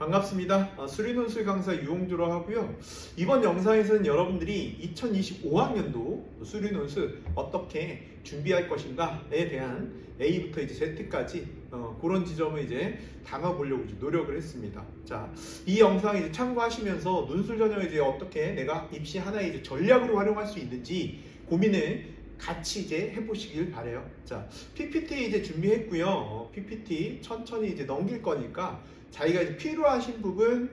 반갑습니다. 수리논술 강사 유홍주로 하고요. 이번 영상에서는 여러분들이 2025학년도 수리논술 어떻게 준비할 것인가에 대한 A부터 이제 Z까지 그런 지점을 이제 담아보려고 이제 노력을 했습니다. 자, 이 영상 이제 참고하시면서 논술 전형을 이제 어떻게 내가 입시 하나의 이제 전략으로 활용할 수 있는지 고민을 같이 이제 해보시길 바래요. 자, PPT 이제 준비했고요. PPT 천천히 이제 넘길 거니까 자기가 이제 필요하신 부분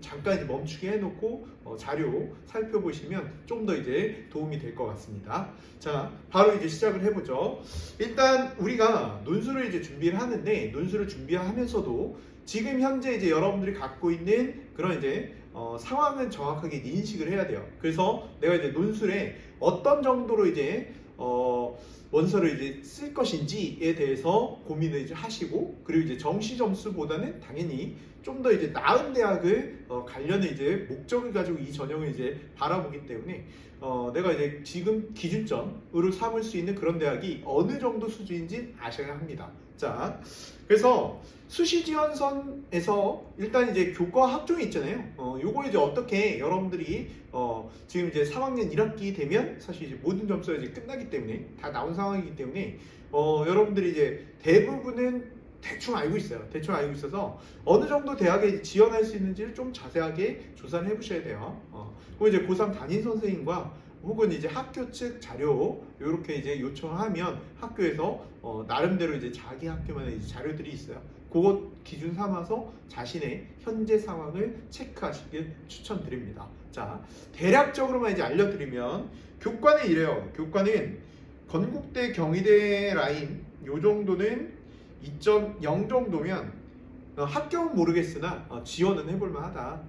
잠깐 이제 멈추게 해놓고 자료 살펴보시면 좀 더 이제 도움이 될 것 같습니다. 자, 바로 이제 시작을 해보죠. 일단 우리가 논술을 이제 준비를 하는데 논술을 준비하면서도 지금 현재 이제 여러분들이 갖고 있는 그런 이제 상황은 정확하게 인식을 해야 돼요. 그래서 내가 이제 논술에 어떤 정도로 이제 원서를 이제 쓸 것인지에 대해서 고민을 이제 하시고, 그리고 이제 정시 점수보다는 당연히 좀 더 이제 나은 대학을 가려는 이제 목적을 가지고 이 전형을 이제 바라보기 때문에 내가 이제 지금 기준점으로 삼을 수 있는 그런 대학이 어느 정도 수준인지 아셔야 합니다. 자, 그래서 수시지원선에서 일단 이제 교과 학종이 있잖아요. 요거 이제 어떻게 여러분들이 지금 이제 3학년 1학기 되면 사실 이제 모든 점수가 이제 끝나기 때문에 다 나온 상황이기 때문에 여러분들이 이제 대부분은 대충 알고 있어요. 대충 알고 있어서 어느 정도 대학에 지원할 수 있는지를 좀 자세하게 조사를 해보셔야 돼요. 그리고 이제 고3 담임 선생님과 혹은 이제 학교 측 자료 이렇게 이제 요청하면 학교에서 나름대로 이제 자기 학교만의 이제 자료들이 있어요. 그것 기준 삼아서 자신의 현재 상황을 체크하시길 추천드립니다. 자, 대략적으로만 이제 알려드리면 교과는 이래요. 교과는 건국대, 경희대 라인 요 정도는 2.0 정도면 합격은 모르겠으나 지원은 해볼만 하다.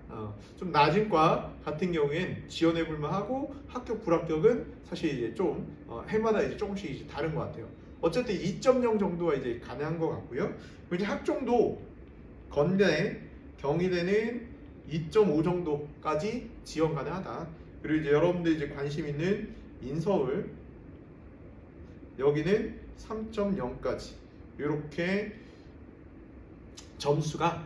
좀 낮은 과 같은 경우엔 지원해볼만 하고 합격 불합격은 사실 이제 좀 해마다 이제 조금씩 이제 다른 것 같아요. 어쨌든 2.0 정도가 이제 가능한 것 같고요. 이제 학종도 건대, 경희대는 2.5 정도까지 지원 가능하다. 그리고 이제 여러분들 이제 관심 있는 인서울 여기는 3.0까지 이렇게 점수가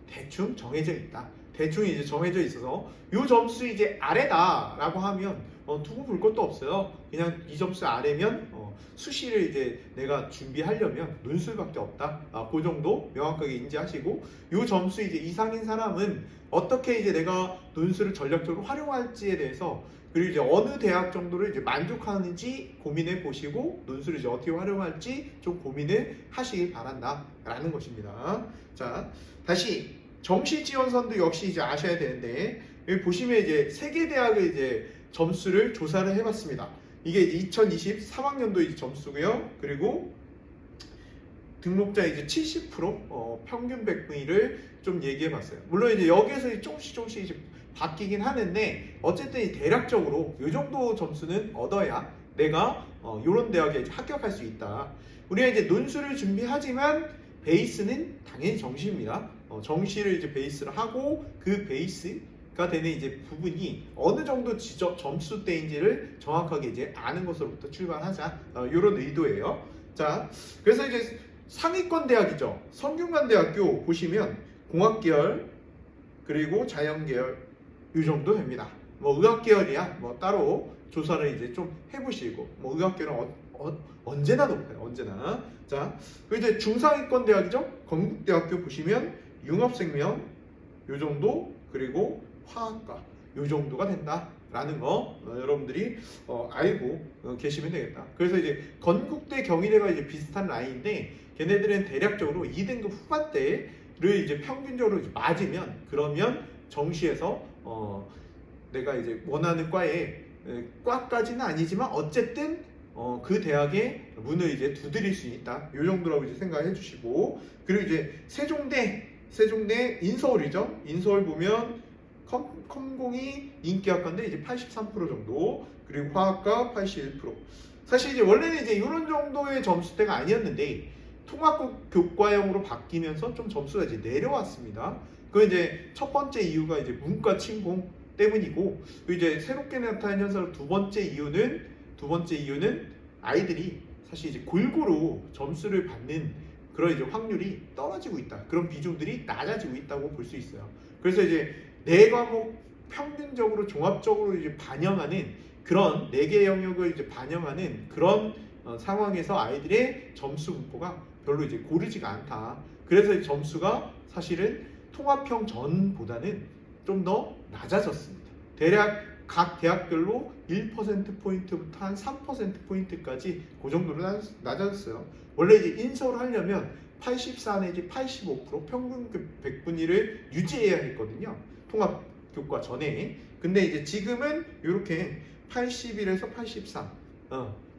대충 정해져 있다. 대충 이제 정해져 있어서 이 점수 이제 아래다라고 하면 두고 볼 것도 없어요. 그냥 이 점수 아래면 수시를 이제 내가 준비하려면 논술밖에 없다. 그 정도 명확하게 인지하시고, 이 점수 이제 이상인 사람은 어떻게 이제 내가 논술을 전략적으로 활용할지에 대해서, 그리고 이제 어느 대학 정도를 이제 만족하는지 고민해 보시고 논술을 이제 어떻게 활용할지 좀 고민을 하시길 바란다라는 것입니다. 자, 다시 정시 지원선도 역시 이제 아셔야 되는데, 여기 보시면 이제 세 개 대학의 이제 점수를 조사를 해봤습니다. 이게 이제 2023학년도 이제 점수고요. 그리고 등록자 이제 70% 평균 백분위를 좀 얘기해봤어요. 물론 이제 여기에서 조금씩 이제 바뀌긴 하는데 어쨌든 대략적으로 이 정도 점수는 얻어야 내가 이런 대학에 이제 합격할 수 있다. 우리가 이제 논술을 준비하지만 베이스는 당연히 정시입니다. 정시를 이제 베이스를 하고 그 베이스가 되는 이제 부분이 어느 정도 점수대인지를 정확하게 이제 아는 것으로부터 출발하자. 이런 의도예요. 자, 그래서 이제 상위권 대학이죠. 성균관대학교 보시면 공학계열 그리고 자연계열 이 정도 됩니다. 뭐 의학계열이야 뭐 따로 조사를 이제 좀 해보시고, 뭐 의학계열은 언제나 높아요. 언제나. 자, 그리고 이제 중상위권 대학이죠. 건국대학교 보시면 융합생명 요 정도, 그리고 화학과 요 정도가 된다라는 거 여러분들이 알고 계시면 되겠다. 그래서 이제 건국대, 경희대가 이제 비슷한 라인인데 걔네들은 대략적으로 2등급 후반대를 이제 평균적으로 이제 맞으면, 그러면 정시에서 내가 이제 원하는 과에 과까지는 아니지만 어쨌든 그 대학의 문을 이제 두드릴 수 있다. 요 정도라고 이제 생각해 주시고, 그리고 이제 세종대 인서울이죠. 인서울 보면 컴공이 인기학과인데 이제 83% 정도, 그리고 화학과 81%. 사실 이제 원래는 이제 이런 정도의 점수대가 아니었는데 통합국 교과형으로 바뀌면서 좀 점수가 이제 내려왔습니다. 그 이제 첫 번째 이유가 이제 문과 침공 때문이고, 이제 새롭게 나타난 현상 두 번째 이유는 아이들이 사실 이제 골고루 점수를 받는 그런 이제 확률이 떨어지고 있다. 그런 비중들이 낮아지고 있다고 볼 수 있어요. 그래서 이제 네 과목 평균적으로 종합적으로 이제 반영하는 그런 네 개 영역을 이제 반영하는 그런 상황에서 아이들의 점수 분포가 별로 이제 고르지가 않다. 그래서 이 점수가 사실은 통합형 전보다는 좀 더 낮아졌습니다. 대략 각 대학별로 1%포인트부터 한 3%포인트까지 그 정도로 낮아졌어요. 원래 이제 인서울 하려면 84 내지 85% 평균급 100분위를 유지해야 했거든요. 통합 교과 전에. 근데 이제 지금은 이렇게 81에서 83,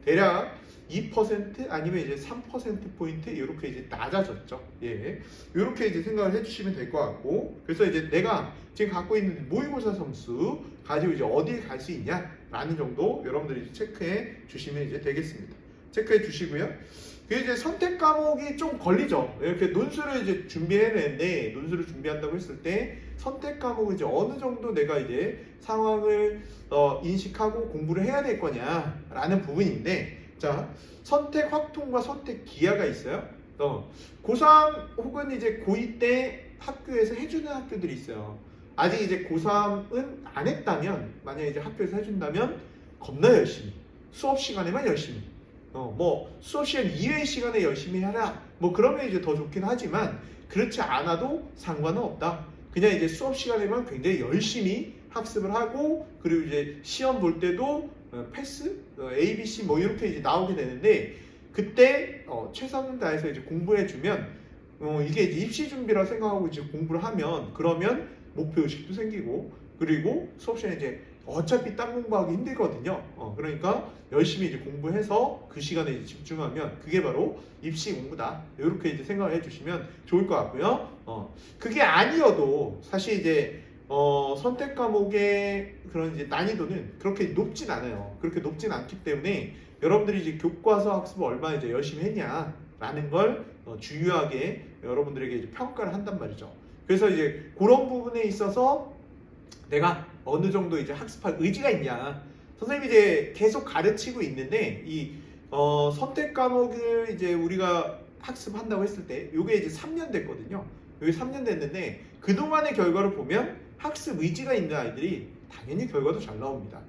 대략 2% 아니면 이제 3%포인트 이렇게 이제 낮아졌죠. 예. 이렇게 이제 생각을 해주시면 될 것 같고, 그래서 이제 내가 지금 갖고 있는 모의고사 점수 가지고 이제 어디에 갈 수 있냐라는 정도 여러분들이 이제 체크해 주시면 이제 되겠습니다. 체크해 주시고요. 그 이제 선택 과목이 좀 걸리죠. 이렇게 논술을 이제 준비해야 되는데, 논술을 준비한다고 했을 때 선택 과목을 이제 어느 정도 내가 이제 상황을 인식하고 공부를 해야 될 거냐라는 부분인데, 자, 선택 확통과 선택 기하가 있어요. 고3 혹은 이제 고2 때 학교에서 해주는 학교들이 있어요. 아직 이제 고3은 안 했다면, 만약에 이제 학교에서 해준다면 겁나 열심히 수업 시간에만 열심히 뭐 수업 시간 이외의 시간에 열심히 하라, 뭐 그러면 이제 더 좋긴 하지만 그렇지 않아도 상관은 없다. 그냥 이제 수업 시간에만 굉장히 열심히 학습을 하고, 그리고 이제 시험 볼 때도 패스, A, B, C 뭐 이렇게 이제 나오게 되는데, 그때 최선을 다해서 이제 공부해주면 이게 이제 입시 준비라 생각하고 이제 공부를 하면, 그러면 목표 의식도 생기고, 그리고 수업 시간에 이제 어차피 딴 공부하기 힘들거든요. 그러니까 열심히 이제 공부해서 그 시간에 이제 집중하면 그게 바로 입시 공부다. 이렇게 이제 생각을 해주시면 좋을 것 같고요. 그게 아니어도 사실 이제 선택 과목의 그런 이제 난이도는 그렇게 높진 않아요. 그렇게 높진 않기 때문에 여러분들이 이제 교과서 학습을 얼마나 이제 열심히 했냐라는 걸 주요하게 여러분들에게 이제 평가를 한단 말이죠. 그래서 이제 그런 부분에 있어서 내가 어느 정도 이제 학습할 의지가 있냐. 선생님이 이제 계속 가르치고 있는데, 이 선택 과목을 이제 우리가 학습한다고 했을 때 이게 이제 3년 됐거든요. 이게 3년 됐는데 그동안의 결과를 보면 학습 의지가 있는 아이들이 당연히 결과도 잘 나옵니다.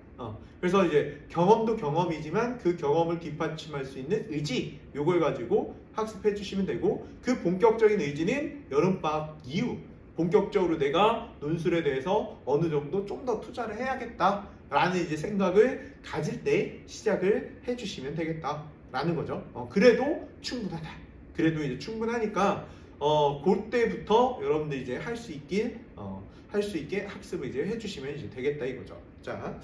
그래서 이제 경험도 경험이지만 그 경험을 뒷받침할 수 있는 의지, 요걸 가지고 학습해 주시면 되고, 그 본격적인 의지는 여름방학 이후 본격적으로 내가 논술에 대해서 어느 정도 좀 더 투자를 해야겠다라는 이제 생각을 가질 때 시작을 해주시면 되겠다라는 거죠. 그래도 충분하다. 그래도 이제 충분하니까 그때부터 여러분들 이제 할 수 있게 학습을 이제 해주시면 이제 되겠다 이거죠. 자,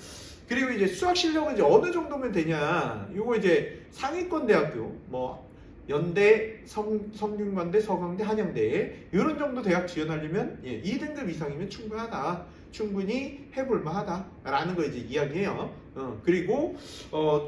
그리고 이제 수학 실력은 이제 어느 정도면 되냐? 이거 이제 상위권 대학교 뭐 연대, 성균관대, 서강대, 한양대 이런 정도 대학 지원하려면 2등급 이상이면 충분하다. 충분히 해볼만하다 라는 거 이제 이야기해요. 그리고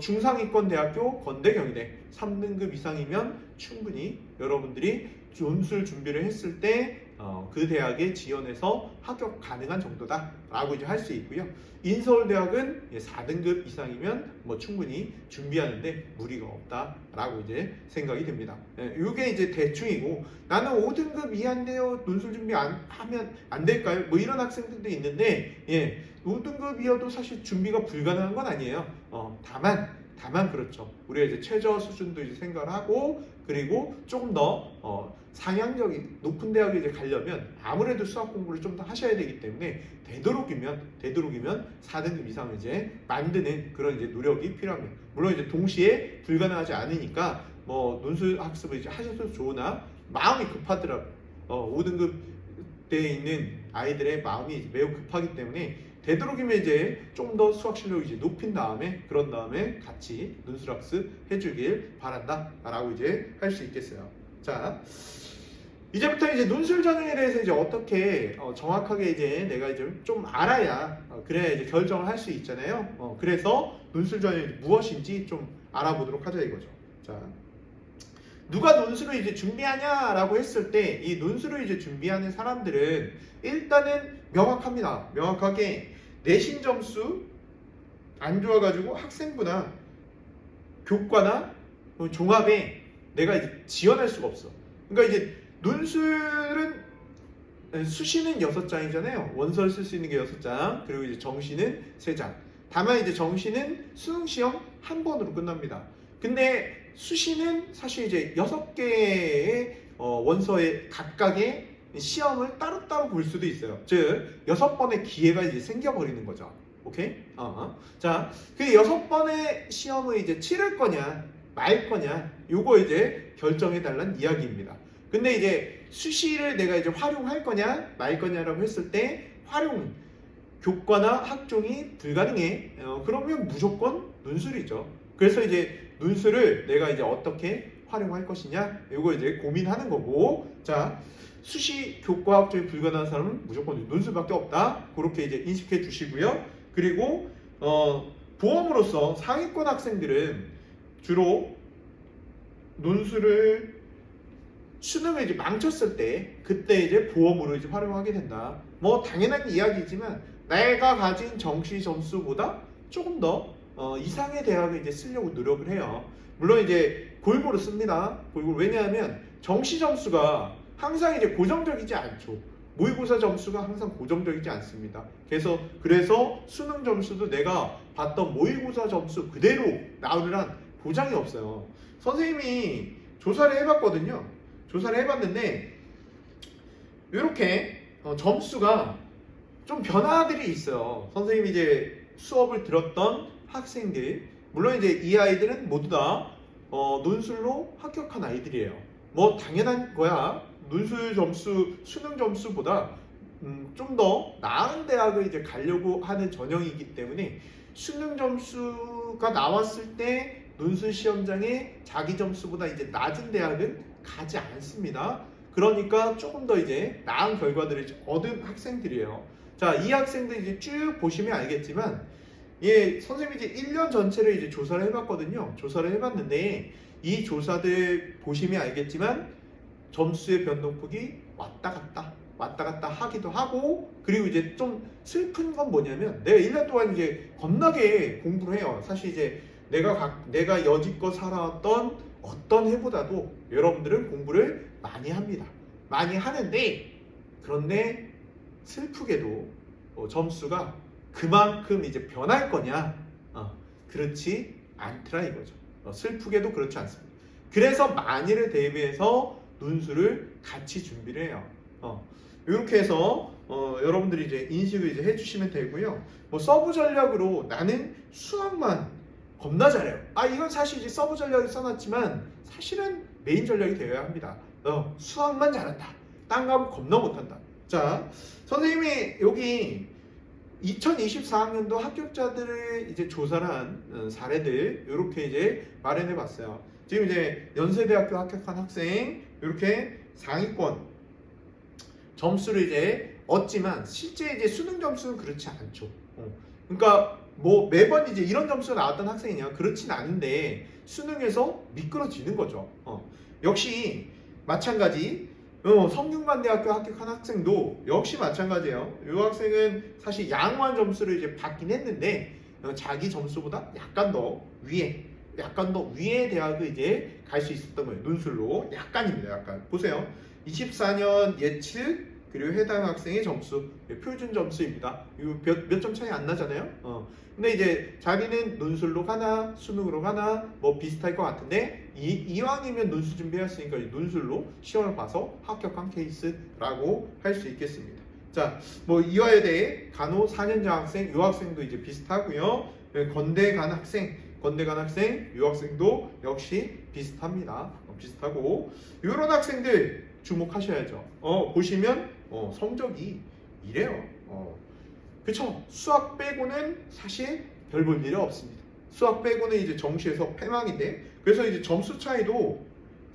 중상위권 대학교 건대, 경희대 3등급 이상이면 충분히 여러분들이 논술 준비를 했을 때 그 대학에 지원해서 합격 가능한 정도다 라고 이제 할 수 있고요. 인서울대학은 4등급 이상이면 뭐 충분히 준비하는데 무리가 없다 라고 이제 생각이 듭니다. 이게 이제 대충이고, 나는 5등급 이하인데요 논술 준비 하면 안 될까요? 뭐 이런 학생들도 있는데 5등급이어도 사실 준비가 불가능한 건 아니에요. 다만 그렇죠. 우리가 이제 최저 수준도 이제 생각을 하고, 그리고 조금 더 상향력이 높은 대학에 이제 가려면 아무래도 수학 공부를 좀 더 하셔야 되기 때문에 되도록이면 4등급 이상을 이제 만드는 그런 이제 노력이 필요합니다. 물론 이제 동시에 불가능하지 않으니까 뭐 논술 학습을 이제 하셔도 좋으나, 마음이 급하더라고요. 5등급 대에 있는 아이들의 마음이 매우 급하기 때문에 되도록이면 이제 좀 더 수학 실력을 이제 높인 다음에, 그런 다음에 같이 논술 학습 해주길 바란다 라고 이제 할 수 있겠어요. 자, 이제부터 이제 논술 전형에 대해서 이제 어떻게 정확하게 이제 내가 이제 좀 알아야 그래야 이제 결정을 할 수 있잖아요. 그래서 논술 전형이 무엇인지 좀 알아보도록 하자 이거죠. 자, 누가 논술을 이제 준비하냐라고 했을 때, 이 논술을 이제 준비하는 사람들은 일단은 명확합니다. 명확하게 내신 점수 안 좋아가지고 학생부나 교과나 종합에 내가 이제 지원할 수가 없어. 그러니까 이제 논술은 수시는 6장이잖아요. 원서를 쓸 수 있는 게 6장, 그리고 이제 정시는 3장. 다만 이제 정시는 수능 시험 한 번으로 끝납니다. 근데 수시는 사실 이제 6개의 원서의 각각의 시험을 따로따로 볼 수도 있어요. 즉 6번의 기회가 이제 생겨버리는 거죠. 오케이? 자, 그 6번의 시험을 이제 치를 거냐 말 거냐 요거 이제 결정해 달라는 이야기입니다. 근데 이제 수시를 내가 이제 활용할 거냐 말 거냐라고 했을 때 활용 교과나 학종이 불가능해. 그러면 무조건 논술이죠. 그래서 이제 논술을 내가 이제 어떻게 활용할 것이냐 이거 이제 고민하는 거고, 자 수시 교과 학종이 불가능한 사람은 무조건 논술밖에 없다. 그렇게 이제 인식해 주시고요. 그리고 보험으로서 상위권 학생들은 주로 논술을 수능을 이제 망쳤을 때 그때 이제 보험으로 이제 활용하게 된다. 뭐 당연한 이야기지만 내가 가진 정시 점수보다 조금 더 이상의 대학을 이제 쓰려고 노력을 해요. 물론 이제 골고루 씁니다. 골고루. 왜냐하면 정시 점수가 항상 이제 고정적이지 않죠. 모의고사 점수가 항상 고정적이지 않습니다. 그래서 수능 점수도 내가 봤던 모의고사 점수 그대로 나오리란 보장이 없어요. 선생님이 조사를 해봤거든요. 조사를 해봤는데 이렇게 점수가 좀 변화들이 있어요. 선생님이 이제 수업을 들었던 학생들, 물론 이제 이 아이들은 모두 다 논술로 합격한 아이들이에요. 뭐 당연한 거야. 논술 점수, 수능 점수보다 좀 더 나은 대학을 이제 가려고 하는 전형이기 때문에 수능 점수가 나왔을 때 논술 시험장에 자기 점수보다 이제 낮은 대학은 가지 않습니다. 그러니까 조금 더 이제 나은 결과들을 얻은 학생들이에요. 자, 이 학생들 이제 쭉 보시면 알겠지만, 예, 선생님이 이제 1년 전체를 이제 조사를 해봤거든요. 조사를 해봤는데, 이 조사들 보시면 알겠지만, 점수의 변동폭이 왔다 갔다 하기도 하고, 그리고 이제 좀 슬픈 건 뭐냐면, 내가 1년 동안 이제 겁나게 공부를 해요. 사실 이제 내가 여지껏 살아왔던 어떤 해보다도 여러분들은 공부를 많이 합니다. 많이 하는데, 그런데 슬프게도 점수가 그만큼 이제 변할 거냐? 그렇지 않더라 이거죠. 슬프게도 그렇지 않습니다. 그래서 만일을 대비해서 논술을 같이 준비를 해요. 이렇게 해서 여러분들이 이제 인식을 이제 해주시면 되고요. 뭐 서브 전략으로 나는 수학만 겁나 잘해요. 이건 사실 이제 서브 전략을 써놨지만 사실은 메인 전략이 되어야 합니다. 수학만 잘한다. 딴 거 겁나 못한다. 자, 선생님이 여기 2024학년도 합격자들을 이제 조사를 한 사례들 이렇게 이제 마련해 봤어요. 지금 이제 연세대학교 합격한 학생 이렇게 상위권 점수를 이제 얻지만 실제 이제 수능 점수는 그렇지 않죠. 그러니까 뭐 매번 이제 이런 점수가 나왔던 학생이냐 그렇진 않은데 수능에서 미끄러지는 거죠. 역시 마찬가지. 성균관대학교 합격한 학생도 역시 마찬가지예요. 이 학생은 사실 양호한 점수를 이제 받긴 했는데 자기 점수보다 약간 더 위에 대학을 이제 갈 수 있었던 거예요. 논술로 약간입니다. 약간 보세요. 24년 예측 그리고 해당 학생의 점수 표준 점수입니다. 이거 몇 점 차이 안 나잖아요. 근데 이제 자기는 논술로 가나 수능으로 가나 뭐 비슷할 것 같은데 이왕이면 논술 준비했으니까 논술로 시험을 봐서 합격한 케이스라고 할 수 있겠습니다. 자, 뭐 이화여대 간호 4년제 학생, 이 학생도 이제 비슷하고요. 건대 간 학생, 이 학생도 역시 비슷합니다. 비슷하고 이런 학생들 주목하셔야죠. 보시면 성적이 이래요. 그쵸? 수학 빼고는 사실 별 볼 일이 없습니다. 수학 빼고는 이제 정시에서 패망인데, 그래서 이제 점수 차이도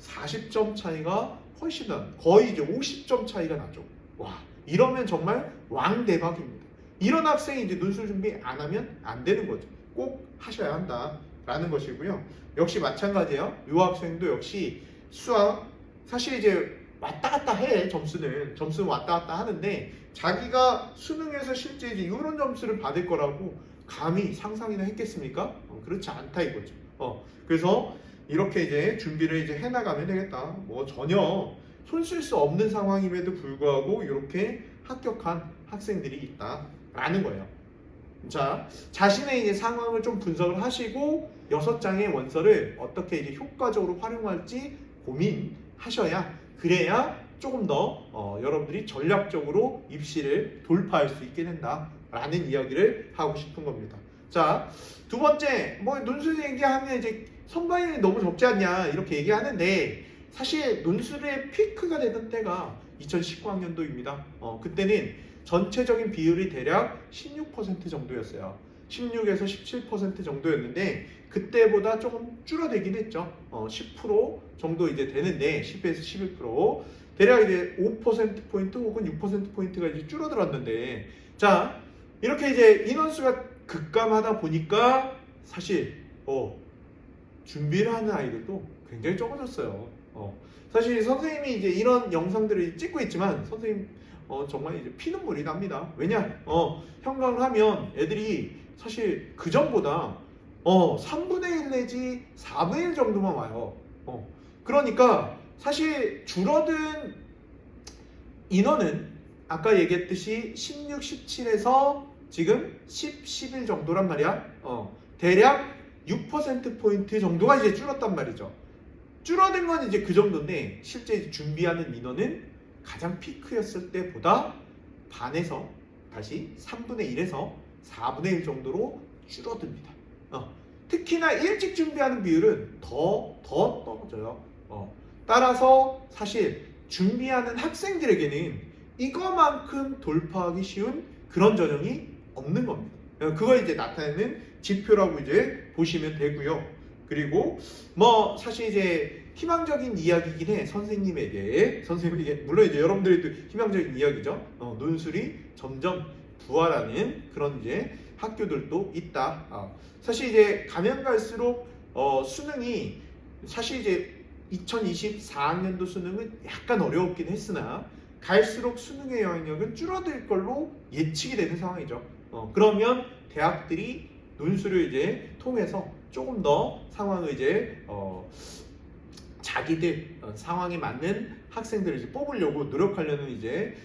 40점 차이가 훨씬 거의 이제 50점 차이가 나죠. 와, 이러면 정말 왕대박입니다. 이런 학생이 이제 논술 준비 안 하면 안 되는 거죠. 꼭 하셔야 한다라는 것이고요. 역시 마찬가지예요. 이 학생도 역시 수학 사실 이제 왔다 갔다 해. 점수는 왔다 갔다 하는데 자기가 수능에서 실제 이제 이런 점수를 받을 거라고 감히 상상이나 했겠습니까? 그렇지 않다 이거죠. 그래서 이렇게 이제 준비를 이제 해나가면 되겠다. 뭐 전혀 손 쓸 수 없는 상황임에도 불구하고 이렇게 합격한 학생들이 있다라는 거예요. 자, 자신의 이제 상황을 좀 분석을 하시고 6장의 원서를 어떻게 이제 효과적으로 활용할지 고민하셔야, 그래야 조금 더 여러분들이 전략적으로 입시를 돌파할 수 있게 된다라는 이야기를 하고 싶은 겁니다. 자, 두 번째, 뭐 논술 얘기하면 이제 선발이 너무 적지 않냐 이렇게 얘기하는데, 사실 논술의 피크가 되던 때가 2019학년도입니다. 그때는 전체적인 비율이 대략 16% 정도였어요. 16에서 17% 정도였는데 그때보다 조금 줄어들긴 했죠. 10% 정도 이제 되는데 10에서 11% 대략 이제 5%포인트 혹은 6%포인트가 이제 줄어들었는데, 자, 이렇게 이제 인원수가 급감하다 보니까 사실 준비를 하는 아이들도 굉장히 적어졌어요. 사실 선생님이 이제 이런 영상들을 찍고 있지만 선생님 정말 이제 피눈물이 납니다. 왜냐? 형광을 하면 애들이 사실 그 전보다 3분의 1 내지 4분의 1 정도만 와요. 그러니까 사실 줄어든 인원은 아까 얘기했듯이 16, 17에서 지금 10, 11 정도란 말이야. 대략 6%포인트 정도가 이제 줄었단 말이죠. 줄어든 건 이제 그 정도인데 실제 준비하는 인원은 가장 피크였을 때보다 반에서 다시 3분의 1에서 4분의 1 정도로 줄어듭니다. 특히나 일찍 준비하는 비율은 더 떨어져요. 따라서 사실 준비하는 학생들에게는 이거만큼 돌파하기 쉬운 그런 전형이 없는 겁니다. 그걸 이제 나타내는 지표라고 이제 보시면 되고요. 그리고 뭐 사실 이제 희망적인 이야기이긴 해. 선생님에게 물론 이제 여러분들이 또 희망적인 이야기죠. 논술이 점점 부활하는 그런 이제 학교들도 있다. 사실 이제 가면 갈수록 수능이 사실 이제 2024학년도 수능은 약간 어려웠긴 했으나 갈수록 수능의 영향력은 줄어들 걸로 예측이 되는 상황이죠. 그러면 대학들이 논술을 이제 통해서 조금 더 상황을 이제 자기들 상황에 맞는 학생들을 이제 뽑으려고 노력하려는 이제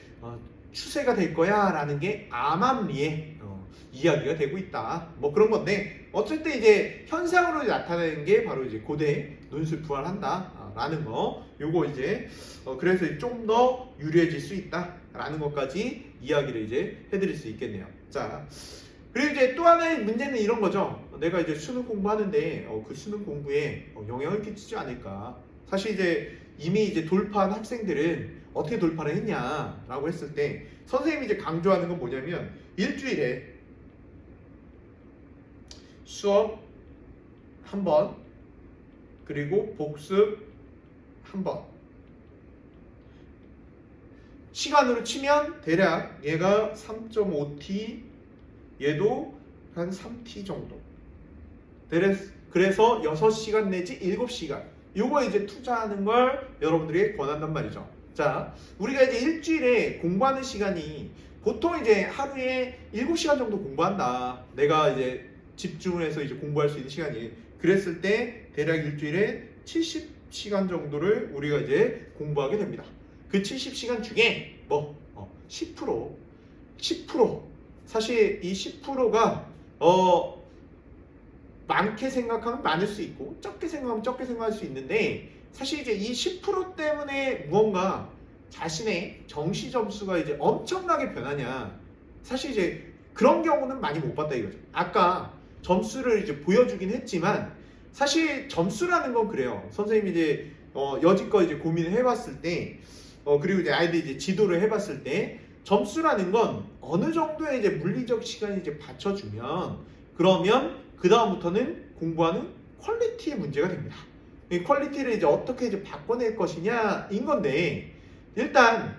추세가 될 거야라는 게 암암리에 이야기가 되고 있다. 뭐 그런 건데 어쨌든 이제 현상으로 나타내는 게 바로 이제 고대 논술 부활한다라는 거. 요거 이제 그래서 좀 더 유리해질 수 있다라는 것까지 이야기를 이제 해드릴 수 있겠네요. 자. 그리고 이제 또 하나의 문제는 이런 거죠. 내가 이제 수능 공부하는데 그 수능 공부에 영향을 끼치지 않을까. 사실 이제 이미 이제 돌파한 학생들은 어떻게 돌파를 했냐라고 했을 때 선생님이 이제 강조하는 건 뭐냐면 일주일에 수업 한 번, 그리고 복습 한 번. 시간으로 치면 대략 얘가 3.5t, 얘도 한 3t 정도. 그래서 6시간 내지 7시간. 요거 이제 투자하는 걸 여러분들이 권한단 말이죠. 자, 우리가 이제 일주일에 공부하는 시간이 보통 이제 하루에 7시간 정도 공부한다. 내가 이제 집중을 해서 이제 공부할 수 있는 시간이. 그랬을 때 대략 일주일에 70시간 정도를 우리가 이제 공부하게 됩니다. 그 70시간 중에 10%. 사실 이 10%가 많게 생각하면 많을 수 있고 적게 생각하면 적게 생각할 수 있는데, 사실 이제 이 10% 때문에 무언가 자신의 정시 점수가 이제 엄청나게 변하냐, 사실 이제 그런 경우는 많이 못 봤다 이거죠. 아까 점수를 이제 보여주긴 했지만 사실 점수라는 건 그래요. 선생님이 이제 여지껏 이제 고민을 해봤을 때 그리고 이제 아이들이 이제 지도를 해봤을 때 점수라는 건 어느 정도의 이제 물리적 시간이 이제 받쳐주면 그러면 그 다음부터는 공부하는 퀄리티의 문제가 됩니다. 이 퀄리티를 이제 어떻게 이제 바꿔낼 것이냐인 건데, 일단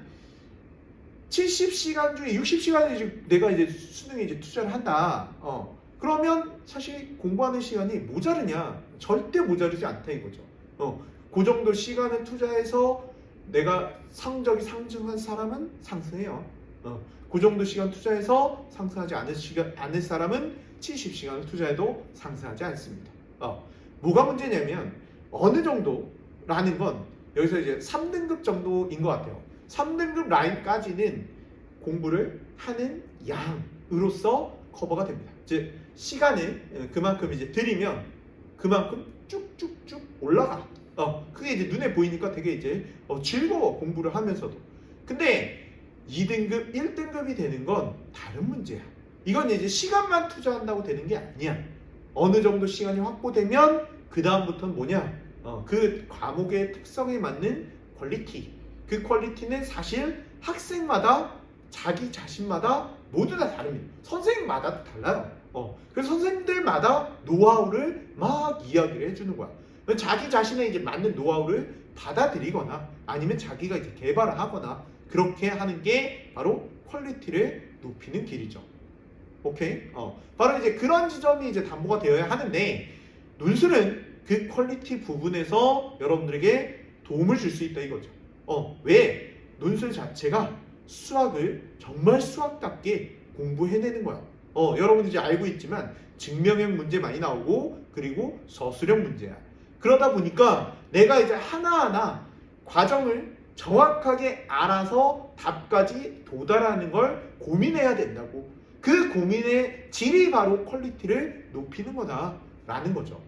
70시간 중에 60시간을 이제 내가 이제 수능에 이제 투자를 한다. 그러면 사실 공부하는 시간이 모자르냐? 절대 모자르지 않다 이거죠. 그 정도 시간을 투자해서 내가 성적이 상승한 사람은 상승해요. 그 정도 시간 투자해서 상승하지 않을 사람은 70시간을 투자해도 상승하지 않습니다. 뭐가 문제냐면 어느 정도라는 건 여기서 이제 3등급 정도인 것 같아요. 3등급 라인까지는 공부를 하는 양으로서 커버가 됩니다. 즉 시간을 그만큼 이제 들이면 그만큼 쭉쭉쭉 올라가. 그게 이제 눈에 보이니까 되게 이제 즐거워, 공부를 하면서도. 근데 2등급, 1등급이 되는 건 다른 문제야. 이건 이제 시간만 투자한다고 되는 게 아니야. 어느 정도 시간이 확보되면 그 다음부터는 뭐냐? 그 과목의 특성에 맞는 퀄리티. 그 퀄리티는 사실 학생마다 자기 자신마다 모두 다 다릅니다. 선생님마다 달라요. 그래서 선생님들마다 노하우를 막 이야기를 해주는 거야. 자기 자신의 이제 맞는 노하우를 받아들이거나 아니면 자기가 이제 개발을 하거나 그렇게 하는 게 바로 퀄리티를 높이는 길이죠. 오케이? 바로 이제 그런 지점이 이제 담보가 되어야 하는데 논술은 그 퀄리티 부분에서 여러분들에게 도움을 줄 수 있다 이거죠. 왜? 논술 자체가 수학을 정말 수학답게 공부해내는 거야. 여러분들 이제 알고 있지만 증명형 문제 많이 나오고 그리고 서술형 문제야. 그러다 보니까 내가 이제 하나하나 과정을 정확하게 알아서 답까지 도달하는 걸 고민해야 된다고. 그 고민의 질이 바로 퀄리티를 높이는 거다라는 거죠.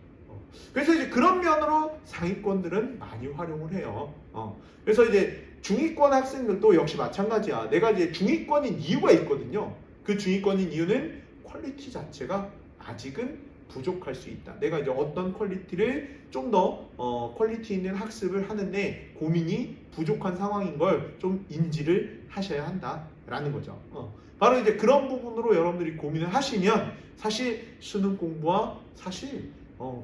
그래서 이제 그런 면으로 상위권들은 많이 활용을 해요. 그래서 이제 중위권 학생들도 역시 마찬가지야. 내가 이제 중위권인 이유가 있거든요. 그 중위권인 이유는 퀄리티 자체가 아직은 부족할 수 있다. 내가 이제 어떤 퀄리티를 좀 더 퀄리티 있는 학습을 하는데 고민이 부족한 상황인 걸 좀 인지를 하셔야 한다라는 거죠. 바로 이제 그런 부분으로 여러분들이 고민을 하시면 사실 수능 공부와 사실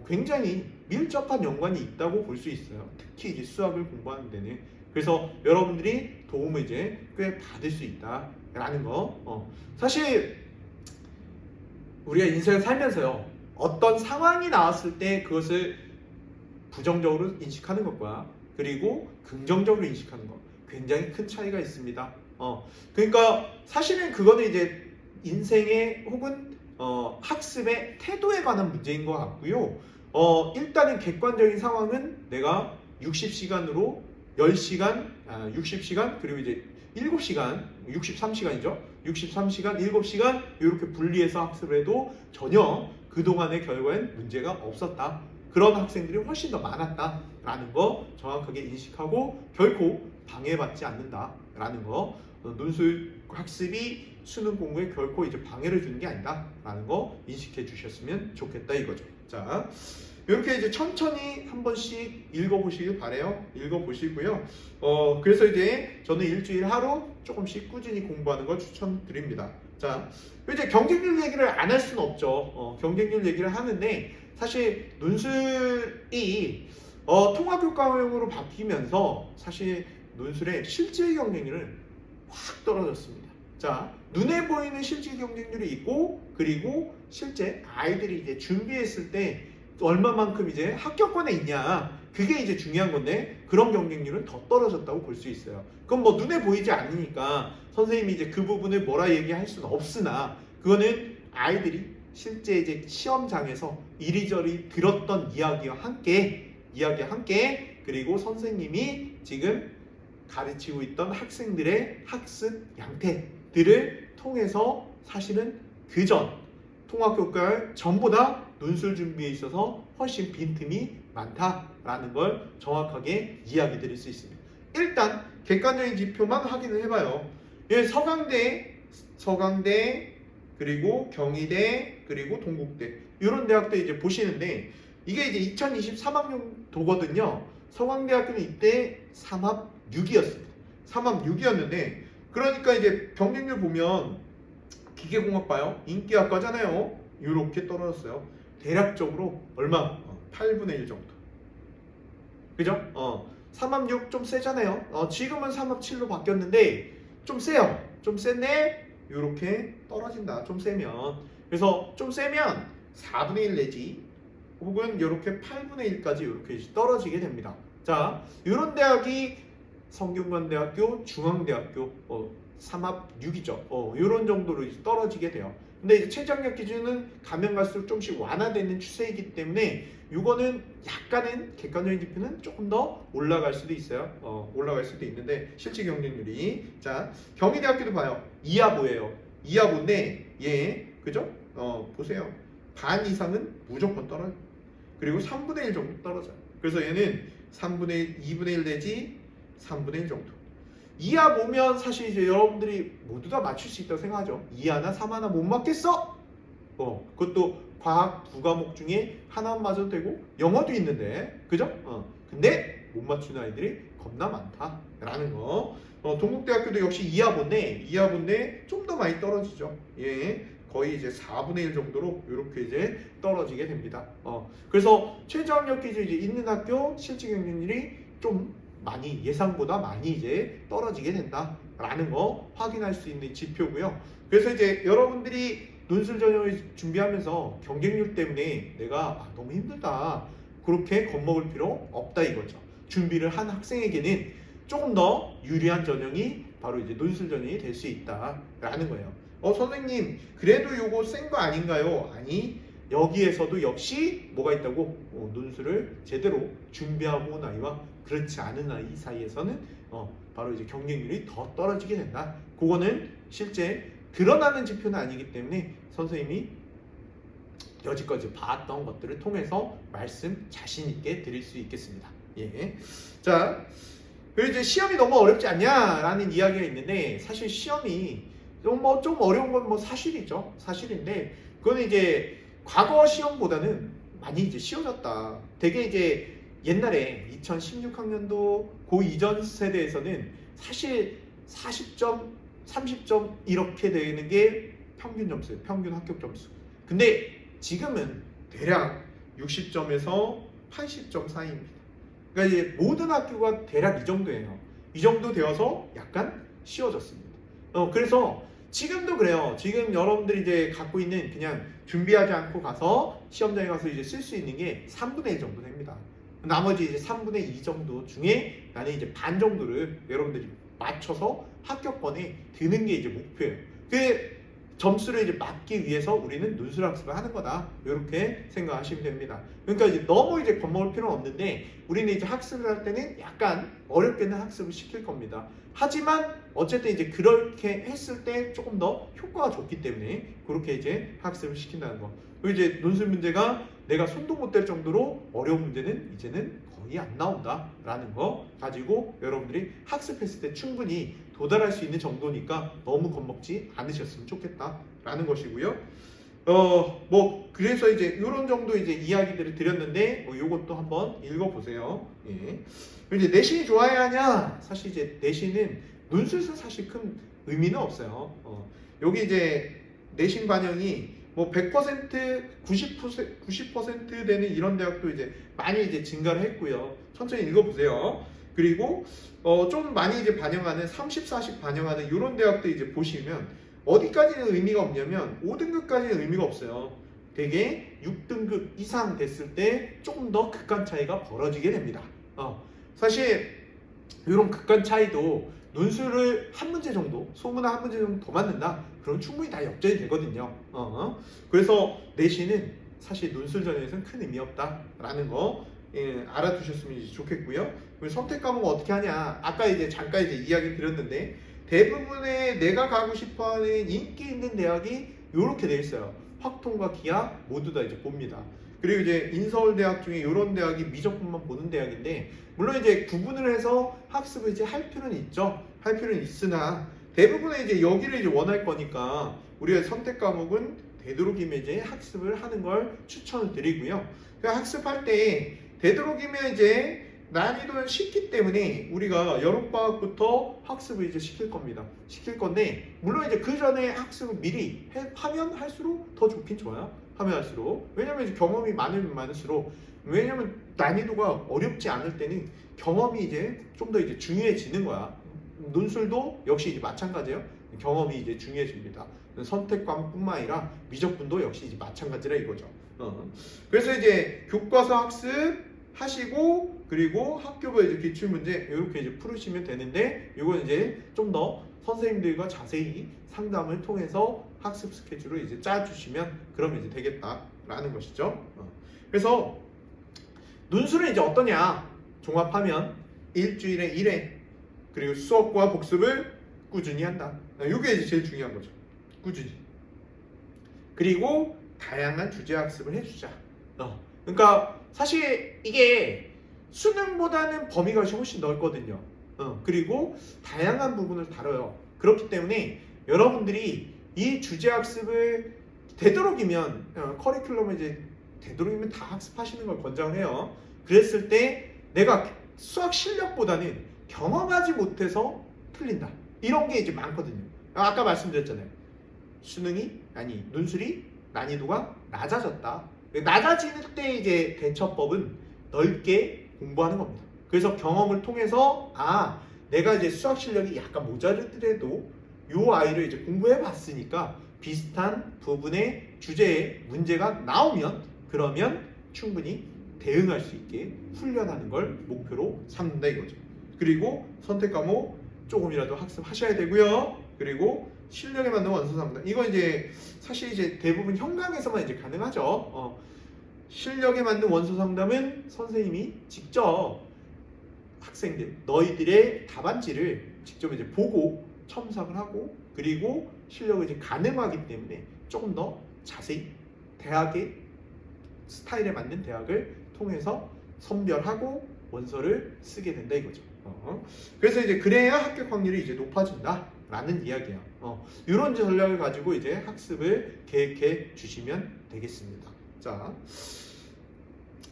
굉장히 밀접한 연관이 있다고 볼 수 있어요. 특히 이제 수학을 공부하는 데는. 그래서 여러분들이 도움을 이제 꽤 받을 수 있다라는 거. 사실 우리가 인생을 살면서요, 어떤 상황이 나왔을 때 그것을 부정적으로 인식하는 것과 그리고 긍정적으로 인식하는 것 굉장히 큰 차이가 있습니다. 그러니까 사실은 그거는 이제 인생의 혹은 학습의 태도에 관한 문제인 것 같고요. 일단은 객관적인 상황은 내가 60시간으로 10시간, 60시간 그리고 이제 7시간, 63시간이죠. 63시간, 7시간 이렇게 분리해서 학습을 해도 전혀 그동안의 결과엔 문제가 없었다. 그런 학생들이 훨씬 더 많았다라는 거 정확하게 인식하고 결코 방해받지 않는다라는 거. 논술 학습이 수능 공부에 결코 이제 방해를 주는 게 아니다라는 거 인식해 주셨으면 좋겠다 이거죠. 자, 이렇게 이제 천천히 한 번씩 읽어보시길 바래요. 읽어보시고요. 그래서 이제 저는 일주일 하루 조금씩 꾸준히 공부하는 걸 추천드립니다. 자, 이제 경쟁률 얘기를 안 할 수는 없죠. 경쟁률 얘기를 하는데 사실 논술이 통합교과형으로 바뀌면서 사실 논술의 실질 경쟁률은 확 떨어졌습니다. 자, 눈에 보이는 실질 경쟁률이 있고 그리고 실제 아이들이 이제 준비했을 때 얼마만큼 이제 합격권에 있냐, 그게 이제 중요한 건데 그런 경쟁률은 더 떨어졌다고 볼 수 있어요. 그건 뭐 눈에 보이지 않으니까 선생님이 이제 그 부분을 뭐라 얘기할 수는 없으나 그거는 아이들이 실제 이제 시험장에서 이리저리 들었던 이야기와 함께 그리고 선생님이 지금 가르치고 있던 학생들의 학습 양태들을 통해서 사실은 그전 통합교과열 전보다 논술 준비에 있어서 훨씬 빈틈이 많다라는 걸 정확하게 이야기 드릴 수 있습니다. 일단 객관적인 지표만 확인을 해봐요. 서강대 그리고 경희대 그리고 동국대 이런 대학들 이제 보시는데 이게 이제 2023학년도거든요. 서강대학교는 이때 3합 6이었습니다. 3합 6이었는데 그러니까 이제 경쟁률 보면 기계공학 봐요. 인기학과잖아요. 이렇게 떨어졌어요. 대략적으로 얼마? 8분의 1 정도. 그죠? 3합 6 좀 세잖아요. 지금은 3합 7로 바뀌었는데 좀 세요. 좀 셌네. 이렇게 떨어진다. 좀 세면. 그래서 좀 세면 4분의 1 내지 혹은 이렇게 8분의 1까지 이렇게 떨어지게 됩니다. 자, 이런 대학이 성균관대학교, 중앙대학교, 삼합 6이죠. 이런 정도로 이제 떨어지게 돼요. 근데 이제 최저학력 기준은 가면 갈수록 좀씩 완화되는 추세이기 때문에 이거는 약간은 객관적인 지표는 조금 더 올라갈 수도 있어요. 올라갈 수도 있는데 실질 경쟁률이 자 경희대학교도 봐요. 이하보예요. 이하보인데 얘 그죠? 보세요. 반 이상은 무조건 떨어져. 그리고 3분의 1 정도 떨어져요. 그래서 얘는 3분의 1, 2분의 1 내지 3분의 1 정도. 이하 보면 사실 이제 여러분들이 모두 다 맞출 수 있다고 생각하죠. 이하나 3하나 못 맞겠어? 그것도 과학 두 과목 중에 하나만 맞아도 되고 영어도 있는데 그죠? 근데 못 맞추는 아이들이 겁나 많다라는 거. 동국대학교도 역시 이하본데 좀 더 많이 떨어지죠. 예. 거의 이제 4분의 1 정도로 이렇게 이제 떨어지게 됩니다. 그래서 최저학력 기준이 이제 있는 학교 실질 경쟁률이 좀 많이 예상보다 많이 이제 떨어지게 된다라는 거 확인할 수 있는 지표고요. 그래서 이제 여러분들이 논술 전형을 준비하면서 경쟁률 때문에 내가 너무 힘들다 그렇게 겁먹을 필요 없다 이거죠. 준비를 한 학생에게는 조금 더 유리한 전형이 바로 이제 논술 전형이 될 수 있다라는 거예요. 선생님 그래도 요거 센 거 아닌가요? 아니 여기에서도 역시 뭐가 있다고 논술을 제대로 준비하고 온 아이와 그렇지 않은 아이 사이에서는 바로 이제 경쟁률이 더 떨어지게 된다. 그거는 실제 드러나는 지표는 아니기 때문에 선생님이 여지까지 봤던 것들을 통해서 말씀 자신 있게 드릴 수 있겠습니다. 예. 자, 그리고 이제 시험이 너무 어렵지 않냐라는 이야기가 있는데 사실 시험이 좀 어려운 건 뭐 사실이죠. 사실인데 그건 이제 과거 시험보다는 많이 이제 쉬워졌다. 되게 이제 옛날에 2016학년도 그 이전 세대에서는 사실 40점, 30점 이렇게 되는 게 평균 점수예요. 평균 합격 점수. 근데 지금은 대략 60점에서 80점 사이입니다. 그러니까 이제 모든 학교가 대략 이 정도예요. 이 정도 되어서 약간 쉬워졌습니다. 그래서 지금도 그래요. 지금 여러분들이 이제 갖고 있는 그냥 준비하지 않고 가서 시험장에 가서 이제 쓸 수 있는 게 3분의 1 정도 됩니다. 나머지 이제 3분의 2 정도 중에 나는 이제 반 정도를 여러분들이 맞춰서 합격권에 드는 게 이제 목표예요. 그 점수를 이제 맞기 위해서 우리는 논술 학습을 하는 거다. 이렇게 생각하시면 됩니다. 그러니까 이제 너무 이제 겁먹을 필요는 없는데 우리는 이제 학습을 할 때는 약간 어렵게는 학습을 시킬 겁니다. 하지만 어쨌든 이제 그렇게 했을 때 조금 더 효과가 좋기 때문에 그렇게 이제 학습을 시킨다는 거. 그리고 이제 논술 문제가 내가 손도 못 댈 정도로 어려운 문제는 이제는 거의 안 나온다라는 거 가지고 여러분들이 학습했을 때 충분히 도달할 수 있는 정도니까 너무 겁먹지 않으셨으면 좋겠다라는 것이고요. 뭐 그래서 이제 이런 정도 이제 이야기들을 드렸는데 요것도 한번 읽어보세요. 예. 이제 내신이 좋아야 하냐? 사실 이제 내신은 논술은 사실 큰 의미는 없어요. 여기 이제 내신 반영이 뭐 100%, 90% 되는 이런 대학도 이제 많이 이제 증가를 했고요. 천천히 읽어보세요. 그리고 좀 많이 이제 반영하는 30, 40 반영하는 이런 대학도 이제 보시면 어디까지는 의미가 없냐면 5등급까지는 의미가 없어요. 되게 6등급 이상 됐을 때 조금 더 극한 차이가 벌어지게 됩니다. 사실 이런 극한 차이도 논술을 한 문제 정도, 소문화 한 문제 정도 더 맞는다? 그럼 충분히 다 역전이 되거든요. 그래서 내신은 사실 논술 전형에서는 큰 의미 없다라는 거 알아두셨으면 좋겠고요. 선택 과목은 어떻게 하냐? 아까 이제 잠깐 이제 이야기 드렸는데 대부분의 내가 가고 싶어하는 인기 있는 대학이 이렇게 돼 있어요. 확통과 기하 모두 다 이제 봅니다. 그리고 이제 인서울대학 중에 이런 대학이 미적분만 보는 대학인데 물론 이제 구분을 해서 학습을 이제 할 필요는 있죠. 할 필요는 있으나 대부분의 이제 여기를 이제 원할 거니까 우리가 선택 과목은 되도록이면 이제 학습을 하는 걸 추천을 드리고요. 학습할 때 되도록이면 이제 난이도는 쉽기 때문에 우리가 여름방학부터 학습을 이제 시킬 겁니다. 시킬 건데 물론 이제 그 전에 학습을 미리 하면 할수록 더 좋긴 좋아요. 하면 할수록. 왜냐면 이제 경험이 많으면 많을수록 왜냐면 난이도가 어렵지 않을 때는 경험이 이제 좀 더 이제 중요해지는 거야. 논술도 역시 이제 마찬가지예요. 경험이 이제 중요해집니다. 선택 과목뿐만 아니라 미적분도 역시 이제 마찬가지라 이거죠. 그래서 이제 교과서 학습 하시고 그리고 학교별 이제 기출 문제 이렇게 이제 풀으시면 되는데 이건 이제 좀 더 선생님들과 자세히 상담을 통해서 학습 스케줄을 이제 짜주시면 그러면 이제 되겠다라는 것이죠. 그래서 논술은 이제 어떠냐? 종합하면 일주일에 1회 그리고 수업과 복습을 꾸준히 한다. 이게 이제 제일 중요한 거죠. 꾸준히. 그리고 다양한 주제 학습을 해주자. 그러니까 사실 이게 수능보다는 범위가 훨씬 넓거든요. 그리고 다양한 부분을 다뤄요. 그렇기 때문에 여러분들이 이 주제 학습을 되도록이면 커리큘럼을 이제 되도록이면 다 학습하시는 걸 권장해요. 그랬을 때 내가 수학 실력보다는 경험하지 못해서 틀린다. 이런 게 이제 많거든요. 아까 말씀드렸잖아요. 논술이 난이도가 낮아졌다. 낮아질 때 이제 대처법은 넓게 공부하는 겁니다. 그래서 경험을 통해서 내가 이제 수학 실력이 약간 모자르더라도 요 아이를 이제 공부해 봤으니까 비슷한 부분의 주제에 문제가 나오면 그러면 충분히 대응할 수 있게 훈련하는 걸 목표로 삼는다 이거죠. 그리고 선택 과목 조금이라도 학습하셔야 되고요. 그리고 실력에 맞는 원서 상담. 이건 이제 사실 이제 대부분 현강에서만 이제 가능하죠. 실력에 맞는 원서 상담은 선생님이 직접 학생들 너희들의 답안지를 직접 이제 보고 첨삭을 하고 그리고 실력을 이제 가늠하기 때문에 조금 더 자세히 대학의 스타일에 맞는 대학을 통해서 선별하고 원서를 쓰게 된다 이거죠. 그래서 이제 그래야 합격 확률이 이제 높아진다라는 이야기야. 이런 전략을 가지고 이제 학습을 계획해 주시면 되겠습니다. 자,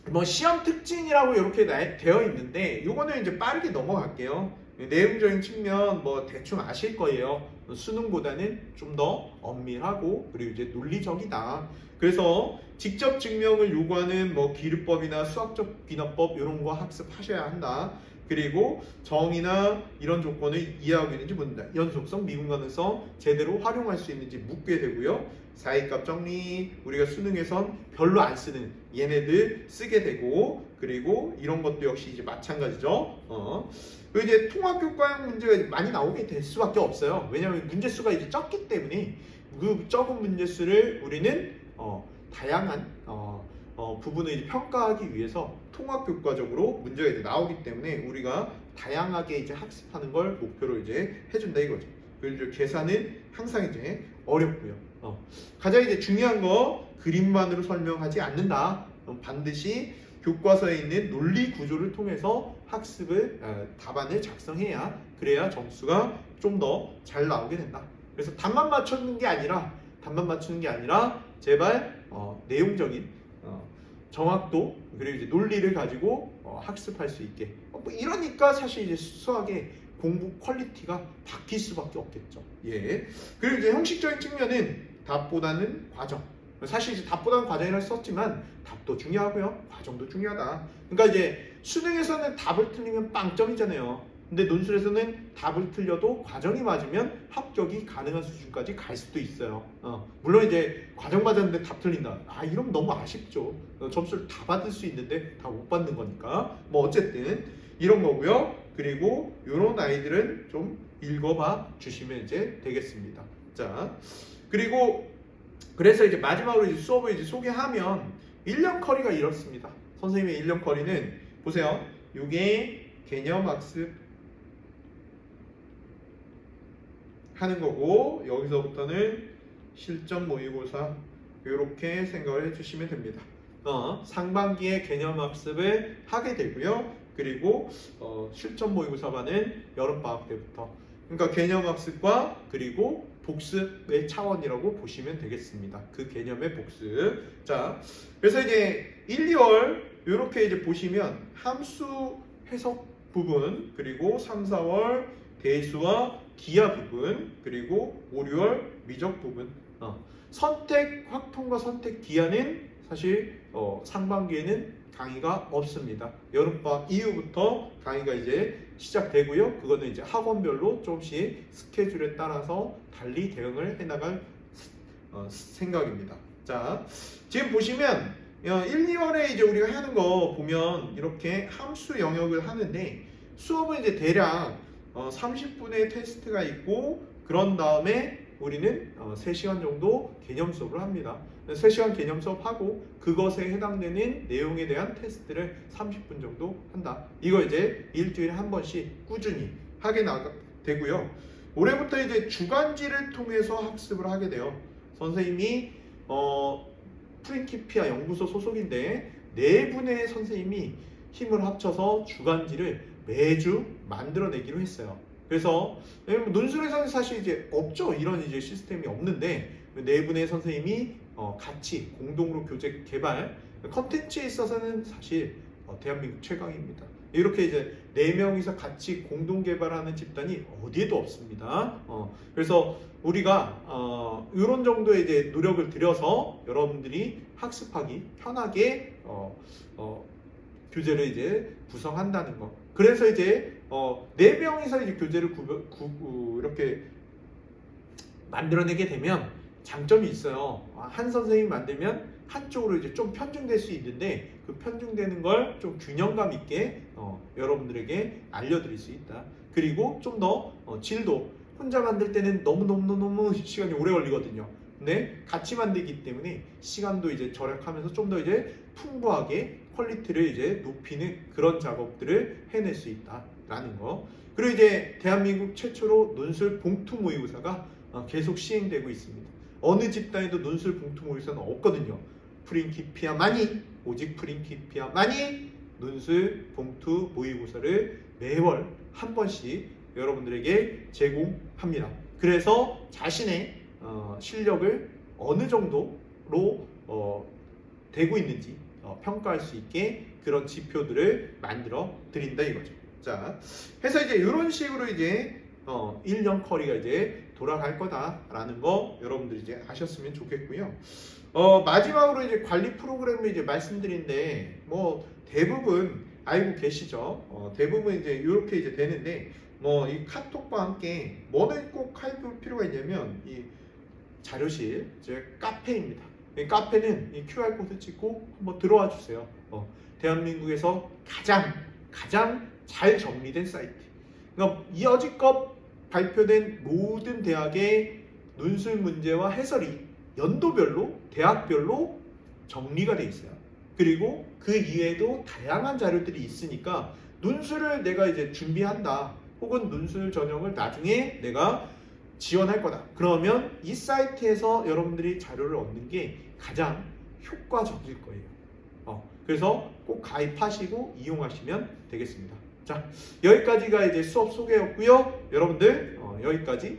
뭐 시험 특징이라고 이렇게 되어 있는데 이거는 이제 빠르게 넘어갈게요. 내용적인 측면 뭐 대충 아실 거예요. 수능보다는 좀 더 엄밀하고 그리고 이제 논리적이다. 그래서 직접 증명을 요구하는 뭐 기르법이나 수학적 비납법 이런 거 학습하셔야 한다. 그리고 정의나 이런 조건을 이해하고 있는지 묻는다. 연속성, 미분 가능성 제대로 활용할 수 있는지 묻게 되고요. 사이값 정리 우리가 수능에선 별로 안 쓰는 얘네들 쓰게 되고 그리고 이런 것도 역시 이제 마찬가지죠. 그리고 이제 통합교과형 문제가 많이 나오게 될 수밖에 없어요. 왜냐하면 문제수가 이제 적기 때문에 그 적은 문제수를 우리는 다양한 부분을 이제 평가하기 위해서 통합교과적으로 문제가 이제 나오기 때문에 우리가 다양하게 이제 학습하는 걸 목표로 이제 해준다 이거죠. 그리고 계산은 항상 이제 어렵고요. 가장 이제 중요한 거 그림만으로 설명하지 않는다. 반드시 교과서에 있는 논리 구조를 통해서 학습을 답안을 작성해야 그래야 점수가 좀 더 잘 나오게 된다. 그래서 답만 맞추는 게 아니라 제발 내용적인 정확도 그리고 이제 논리를 가지고 학습할 수 있게 뭐 이러니까 사실 이제 수학의 공부 퀄리티가 바뀔 수밖에 없겠죠. 예. 그리고 이제 형식적인 측면은 답보다는 과정. 사실 이제 답보다는 과정이라고 썼지만 답도 중요하고요. 과정도 중요하다. 그러니까 이제 수능에서는 답을 틀리면 빵점이잖아요. 근데 논술에서는 답을 틀려도 과정이 맞으면 합격이 가능한 수준까지 갈 수도 있어요. 물론 이제 과정 맞았는데 답 틀린다. 이러면 너무 아쉽죠. 점수를 다 받을 수 있는데 다 못 받는 거니까. 뭐 어쨌든 이런 거고요. 그리고 이런 아이들은 좀 읽어봐 주시면 이제 되겠습니다. 자, 그리고 그래서 이제 마지막으로 이제 수업을 이제 소개하면 1년 커리가 이렇습니다. 선생님의 1년 커리는 보세요. 이게 개념학습 하는 거고 여기서부터는 실전 모의고사 이렇게 생각을 해주시면 됩니다. 상반기에 개념학습을 하게 되고요. 그리고 실전 모의고사반은 여름방학 때부터 그러니까 개념학습과 그리고 복습의 차원이라고 보시면 되겠습니다. 그 개념의 복습. 자, 그래서 이제 1, 2월 이렇게 이제 보시면 함수 해석 부분 그리고 3, 4월 대수와 기하 부분 그리고 5, 6월 미적 부분. 선택 확통과 선택 기하는 사실 상반기에는 강의가 없습니다. 여름방학 이후부터 강의가 이제 시작되고요. 그거는 이제 학원별로 조금씩 스케줄에 따라서 달리 대응을 해나갈 생각입니다. 자, 지금 보시면 1, 2월에 이제 우리가 하는 거 보면 이렇게 함수 영역을 하는데 수업은 이제 대략 30분의 테스트가 있고 그런 다음에 우리는 3시간 정도 개념 수업을 합니다. 3시간 개념 수업하고 그것에 해당되는 내용에 대한 테스트를 30분 정도 한다. 이거 이제 일주일에 한 번씩 꾸준히 하게 되고요. 올해부터 이제 주간지를 통해서 학습을 하게 돼요. 선생님이 프린키피아 연구소 소속인데 4분의 선생님이 힘을 합쳐서 주간지를 매주 만들어내기로 했어요. 그래서 논술에서는 사실 이제 없죠. 이런 이제 시스템이 없는데 4분의 선생님이 같이 공동으로 교재 개발 컨텐츠에 있어서는 사실 대한민국 최강입니다. 이렇게 이제 4명이서 같이 공동 개발하는 집단이 어디에도 없습니다. 그래서 우리가 이런 정도의 이제 노력을 들여서 여러분들이 학습하기 편하게 교재를 이제 구성한다는 거. 그래서 이제 4명이서 이제 교재를 이렇게 만들어내게 되면 장점이 있어요. 한 선생님 만들면 한쪽으로 이제 좀 편중될 수 있는데 그 편중되는 걸 좀 균형감 있게 여러분들에게 알려드릴 수 있다. 그리고 좀 더 질도 혼자 만들 때는 너무 시간이 오래 걸리거든요. 근데 같이 만들기 때문에 시간도 이제 절약하면서 좀 더 이제 풍부하게 퀄리티를 이제 높이는 그런 작업들을 해낼 수 있다라는 거. 그리고 이제 대한민국 최초로 논술 봉투 모의고사가 계속 시행되고 있습니다. 어느 집단에도 논술 봉투 모의고사는 없거든요. 프린키피아만이, 오직 프린키피아만이 논술 봉투 모의고사를 매월 한 번씩 여러분들에게 제공합니다. 그래서 자신의 실력을 어느 정도로 되고 있는지 평가할 수 있게 그런 지표들을 만들어 드린다 이거죠. 자, 해서 이제 이런 식으로 이제 1년 커리가 이제 돌아갈 거다라는 거 여러분들이 이제 아셨으면 좋겠고요. 마지막으로 이제 관리 프로그램을 이제 말씀드린데 뭐 대부분 알고 계시죠? 대부분 이제 이렇게 이제 되는데 뭐 이 카톡과 함께 뭐는 꼭 할 필요가 있냐면 이 자료실 이제 카페입니다. 이 카페는 이 QR 코드 찍고 한번 들어와 주세요. 대한민국에서 가장 잘 정리된 사이트. 그러니까 여지껏 발표된 모든 대학의 논술 문제와 해설이 연도별로 대학별로 정리가 돼 있어요. 그리고 그 이외에도 다양한 자료들이 있으니까 논술을 내가 이제 준비한다. 혹은 논술 전형을 나중에 내가 지원할 거다. 그러면 이 사이트에서 여러분들이 자료를 얻는 게 가장 효과적일 거예요. 그래서 꼭 가입하시고 이용하시면 되겠습니다. 자, 여기까지가 이제 수업 소개였고요. 여러분들 여기까지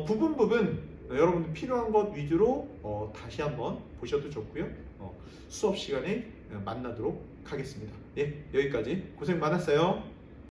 부분 여러분들 필요한 것 위주로 다시 한번 보셔도 좋고요. 수업 시간에 만나도록 하겠습니다. 예, 여기까지 고생 많았어요.